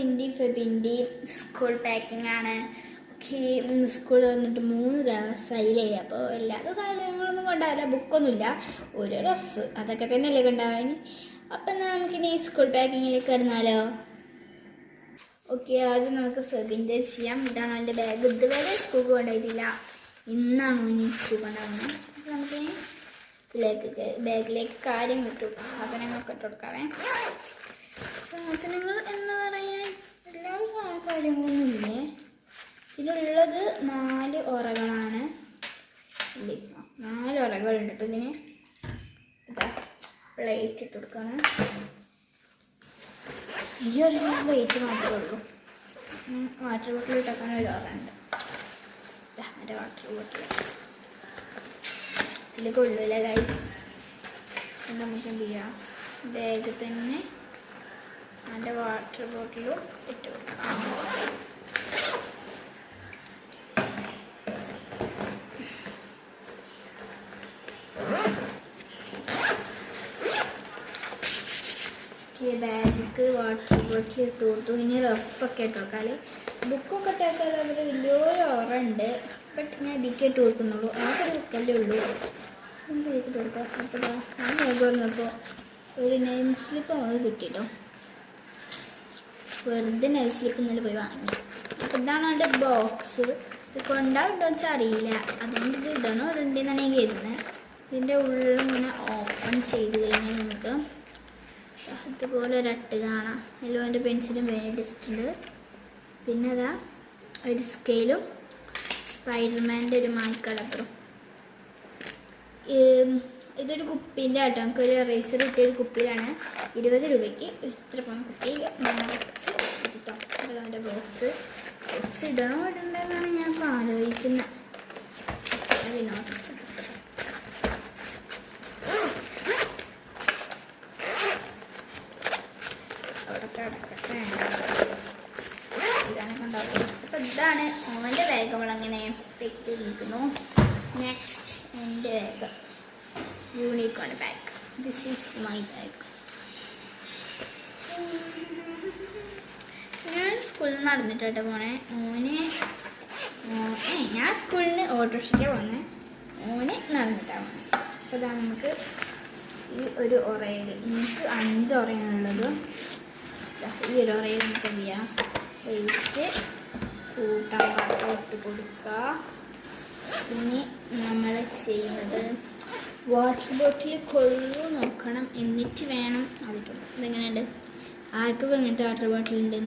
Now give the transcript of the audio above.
നിൻ്റെയും ഫെബിൻ്റെയും school packing ആണ്. Okay, school വന്നിട്ട് 3 ദിവസമായില്ലേ. അപ്പോൾ എല്ലാത്ത സാധനങ്ങളൊന്നും കൊണ്ടാവില്ല, ബുക്കൊന്നുമില്ല, ഒരു റഫ് അതൊക്കെ തന്നെയല്ലേ കൊണ്ടാവാൻ. അപ്പം എന്നാൽ നമുക്കിനി സ്കൂൾ പാക്കിങ്ങിലേക്ക് കിടന്നാലോ? ഓക്കെ, ആദ്യം നമുക്ക് ഫെബിൻ്റെ ചെയ്യാം. ഇതാണ് എൻ്റെ ബാഗ്. ഇതുവരെ സ്കൂൾക്ക് കൊണ്ടുപോയിട്ടില്ല, ഇന്നാണ് ഇനി സ്കൂൾ കൊണ്ടുപോകുന്നത്. അപ്പോൾ നമുക്കിനി ബാഗിലേക്ക് കാര്യങ്ങൾ ഇട്ട് കൊടുക്കാം, സാധനങ്ങളൊക്കെ ഇട്ട് കൊടുക്കാവേ. സാധനങ്ങൾ എന്ന് പറയാൻ എല്ലാ കാര്യങ്ങളൊന്നുമില്ലേ. ഇതിലുള്ളത് 4 ഉറകളാണ്. ഇല്ലേ, 4 ഉറകളുണ്ട് കേട്ടോ. ഇതിന് ഇതാ പ്ലേറ്റ് ഇട്ട് കൊടുക്കുകയാണ്. ഈ ഒരു പ്ലേറ്റ് മാത്രമേ ഉള്ളൂ. വാട്ടർ ബോട്ടിൽ ഇട്ടൊക്കെ ഒരു ഉറയുണ്ട്. എൻ്റെ വാട്ടർ ബോട്ടിൽ ഇതിൽ കൊള്ളില്ല ഗൈസ്. നമുക്ക് എന്ത് ചെയ്യാം, ബാഗ് തന്നെ എൻ്റെ വാട്ടർ ബോട്ടിലും ഇട്ട് കൊടുക്കാം. ബാഗിക്ക് വാട്ടർ ബോട്ടിൽ ഇട്ട് കൊടുത്തു. ഇനി റഫൊക്കെ ഇട്ട് കൊടുക്കാൽ, ബുക്കൊക്കെ ഇട്ടാൽ അവർ വലിയൊരു ഓറുണ്ട്. ബട്ട് ഞാൻ ഇതിക്ക് ഇട്ട് കൊടുക്കുന്നുള്ളൂ. ആകെ ബുക്കല്ലേ ഉള്ളൂ, നമുക്ക് ഇതിക്ക് ഇട്ട് കൊടുക്കാം. അപ്പോൾ ഞാൻ ബാഗ് വന്നപ്പോൾ ഒരു നെയിം സ്ലിപ്പ് നമുക്ക് കിട്ടിയിട്ടോ. വെറുതെ നെയിം സ്ലിപ്പ് ഇന്നലെ പോയി വാങ്ങി. അപ്പോൾ ഇതാണ് എൻ്റെ ബോക്സ്. ഇത് കൊണ്ടാവിട്ടോ വെച്ചാൽ അറിയില്ല, അതുകൊണ്ട് ഇത് ഇടണോ ഇടണ്ടെന്നാണ് ഞാൻ കരുതുന്നത്. ഇതിൻ്റെ ഉള്ളിങ്ങനെ ഓപ്പൺ ചെയ്ത് കഴിഞ്ഞാൽ നമുക്ക് ഇതുപോലെ ഒരു അട്ട് കാണാം. എല്ലോ എൻ്റെ പെൻസിലും വേണ്ടിച്ചിട്ടുണ്ട്. പിന്നെ അതാ ഒരു സ്കെയിലും സ്പൈഡർമാൻ്റെ ഒരു മായ്ക്കളപ്പുറം. ഇതൊരു കുപ്പീൻ്റെ ആട്ടോ, നമുക്കൊരു റേസർ കിട്ടിയൊരു കുപ്പിയിലാണ്. 20 രൂപയ്ക്ക് ഇത്ര പണം കുപ്പിയിൽ നിറച്ച് കിട്ടോ. അതിൻ്റെ ബോക്സ് ഇടണോ ഇടണ്ടെന്നാണ് ഞാൻ ആലോചിക്കുന്നത്. അതിനോട്ട് അപ്പോൾ ഇതാണ് ഓൻ്റെ ബാഗ്. നമ്മളങ്ങനെ പെറ്റ് നിൽക്കുന്നു. നെക്സ്റ്റ് എൻ്റെ bag, unicorn bag. This is my bag. ഞാൻ സ്കൂളിൽ നിന്ന് നടന്നിട്ടോ പോണേ. ഞാൻ സ്കൂളിൽ നിന്ന് ഓട്ടോറിക്ഷയ്ക്കാണ് പോകുന്നത്, ഓന് നടന്നിട്ടാണ് പോകുന്നത്. അപ്പോൾ ഇതാണ് നമുക്ക് ഈ ഒരു ഉറയിൽ, എനിക്ക് 5 ഉറയാണുള്ളത്. ഈ ഒരു ഉറയിൽ നമുക്ക് എന്ത് ചെയ്യാം, വെയിറ്റ് കൂട്ടാൻ ഇട്ട് കൊടുക്കുക. ഇനി നമ്മൾ ചെയ്യുന്നത് വാട്ടർ ബോട്ടിൽ കൊള്ളു നോക്കണം, എന്നിട്ട് വേണം അതിട്ടുള്ളൂ. ഇതെങ്ങനെയുണ്ട്, ആർക്കൊക്കെ ഇങ്ങനത്തെ വാട്ടർ ബോട്ടിലുണ്ട്?